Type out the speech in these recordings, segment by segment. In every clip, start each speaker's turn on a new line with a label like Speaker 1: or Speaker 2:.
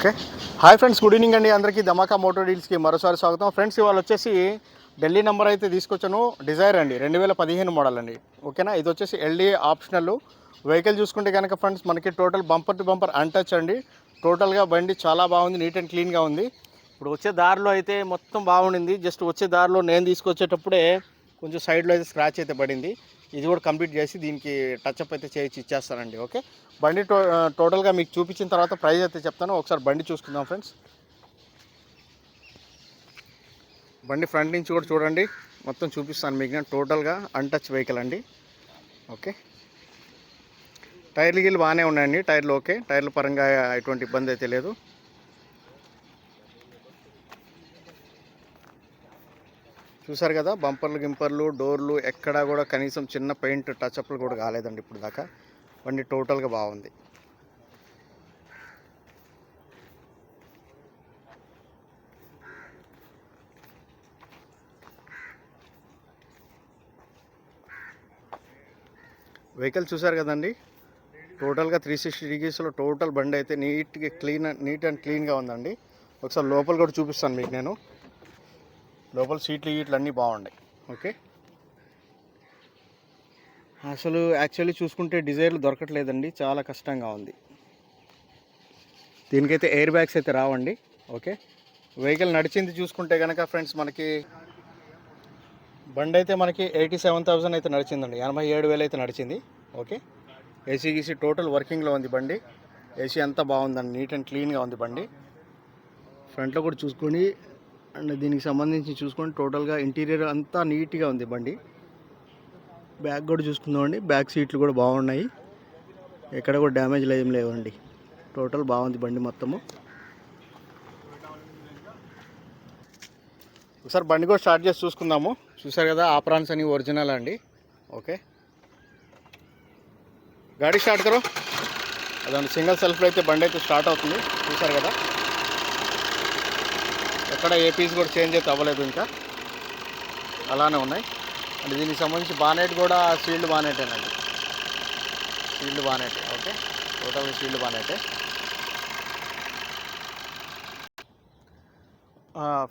Speaker 1: Okay. Hi friends, good evening అండి అందరికీ. ధమాకా Moto డీల్స్కి మరోసారి స్వాగతం. ఫ్రెండ్స్, ఇవాళ వచ్చేసి ఢిల్లీ నెంబర్ అయితే తీసుకొచ్చాను. డిజైర్ అండి, 2015 మోడల్ అండి. ఓకేనా. ఇది వచ్చేసి ఎల్డీ ఆప్షనల్ వెహికల్. చూసుకుంటే కనుక ఫ్రెండ్స్, మనకి total bumper to bumper untouch అండి. టోటల్గా బండి చాలా బాగుంది, నీట్ అండ్ క్లీన్గా ఉంది. ఇప్పుడు వచ్చే దారిలో అయితే మొత్తం బాగుండింది. జస్ట్ వచ్చే దారిలో నేను తీసుకొచ్చేటప్పుడే కొంచెం సైడ్లో అయితే స్క్రాచ్ అయితే పడింది. ఇది కూడా కంప్లీట్ చేసి దీనికి టచ్అప్ అయితే చేయించి ఇచ్చేస్తానండి. ఓకే. బండి టోటల్గా మీకు చూపించిన తర్వాత ప్రైస్ అయితే చెప్తాను. ఒకసారి బండి చూసుకుందాం ఫ్రెండ్స్. బండి ఫ్రంట్ నుంచి కూడా చూడండి, మొత్తం చూపిస్తాను మీకు. నేను టోటల్గా అన్టచ్ వెహికల్ అండి. ఓకే. టైర్లు గిల్లు బాగానే ఉన్నాయండి. టైర్లు ఓకే, టైర్ల పరంగా ఎటువంటి ఇబ్బంది అయితే లేదు. చూసారు కదా, బంపర్లు గింపర్లు డోర్లు ఎక్కడా కూడా కనీసం చిన్న పెయింట్ టచ్అప్లు కూడా కాలేదండి ఇప్పుడు దాకా. బండి టోటల్గా బాగుంది. వెహికల్ చూసారు కదండి, టోటల్గా 360 డిగ్రీస్లో టోటల్ బండి అయితే నీట్ అండ్ క్లీన్గా ఉందండి. ఒకసారి లోపల కూడా చూపిస్తాను మీకు నేను. లోపల సీట్లు గీట్లు అన్నీ బాగున్నాయి. ఓకే. అసలు యాక్చువల్లీ చూసుకుంటే డిజైర్లు దొరకట్లేదండి, చాలా కష్టంగా ఉంది. దీనికైతే ఎయిర్ బ్యాగ్స్ అయితే రావండి. ఓకే. వెహికల్ నడిచింది చూసుకుంటే కనుక ఫ్రెండ్స్, మనకి బండి అయితే మనకి 87,000 అయితే నడిచిందండి. 87,000 అయితే నడిచింది. ఓకే. ఏసీ గీసీ టోటల్ వర్కింగ్లో ఉంది బండి. ఏసీ అంతా బాగుందండి, నీట్ అండ్ క్లీన్గా ఉంది బండి. ఫ్రంట్లో కూడా చూసుకొని అండ్ దీనికి సంబంధించి చూసుకొని టోటల్గా ఇంటీరియర్ అంతా నీట్గా ఉంది బండి. బ్యాక్ కూడా చూసుకుందామండి, బ్యాక్ సీట్లు కూడా బాగున్నాయి, ఎక్కడ కూడా డ్యామేజ్లు ఏం లేవండి. టోటల్ బాగుంది బండి మొత్తము. ఒకసారి బండి కూడా స్టార్ట్ చేసి చూసుకుందాము. చూసారు కదా, ఆప్రాన్స్ అని ఒరిజినల్ అండి. ఓకే. గాడి స్టార్ట్ కరో. అదండి, సింగిల్ సెల్ఫ్లో అయితే బండి అయితే స్టార్ట్ అవుతుంది. చూసారు కదా, ఎక్కడ ఏ పీస్ కూడా చేంజ్ అయితే అవ్వలేదు, ఇంకా అలానే ఉన్నాయి. అంటే దీనికి సంబంధించి బానెట్ కూడా సీల్డ్ బానెటేనండి, sealed bonnet. Okay. Total sealed బానెటే.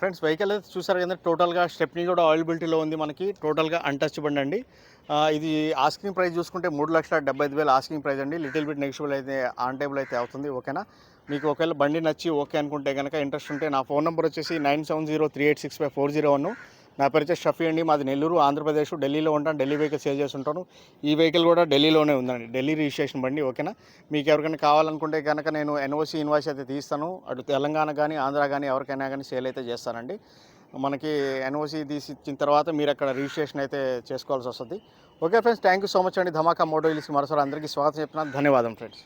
Speaker 1: ఫ్రెండ్స్, వెహికల్ అయితే చూసారు కదా, టోటల్గా స్టెప్నీ కూడా అవైలబిలిటీలో ఉంది మనకి. టోటల్గా అన్టచ్ బండి అండి. ఇది ఆస్కింగ్ ప్రైస్ చూసుకుంటే 3,75,000 ఆస్కింగ్ ప్రైస్ అండి. లిటిల్ బిట్ నెగిషియబుల్ అయితే ఆన్ టేబుల్ అయితే అవుతుంది. ఓకేనా. మీకు ఒకవేళ బండి నచ్చి ఓకే అనుకుంటే కనుక, ఇంట్రెస్ట్ ఉంటే నా ఫోన్ నెంబర్ వచ్చేసి 9703865401. నా పేరు వచ్చేసి షఫీ అండి. మాది నెల్లూరు, ఆంధ్రప్రదేశ్. ఢిల్లీలో ఉంటాను, ఢిల్లీ వెహికల్ సేల్ చేస్తుంటాను. ఈ వెహికల్ కూడా ఢిల్లీలోనే ఉందండి, ఢిల్లీ రిజిస్ట్రేషన్ బండి. ఓకేనా. మీకు ఎవరికైనా కావాలనుకుంటే కనుక నేను ఎన్ఓసి ఇన్వాయిస్ అయితే తీస్తాను. అటు తెలంగాణ కానీ ఆంధ్ర కానీ ఎవరికైనా కానీ సేల్ అయితే చేస్తానండి. మనకి ఎన్ఓసి తీసి ఇచ్చిన తర్వాత మీరు అక్కడ రిజిస్ట్రేషన్ అయితే చేసుకోవాల్సి వస్తుంది. Okay friends, thank you so much అండి. ధమాకా మోటో డీల్స్కి మరోసారి అందరికీ స్వాగతం చెప్తున్నాను. ధన్యవాదం ఫ్రెండ్స్.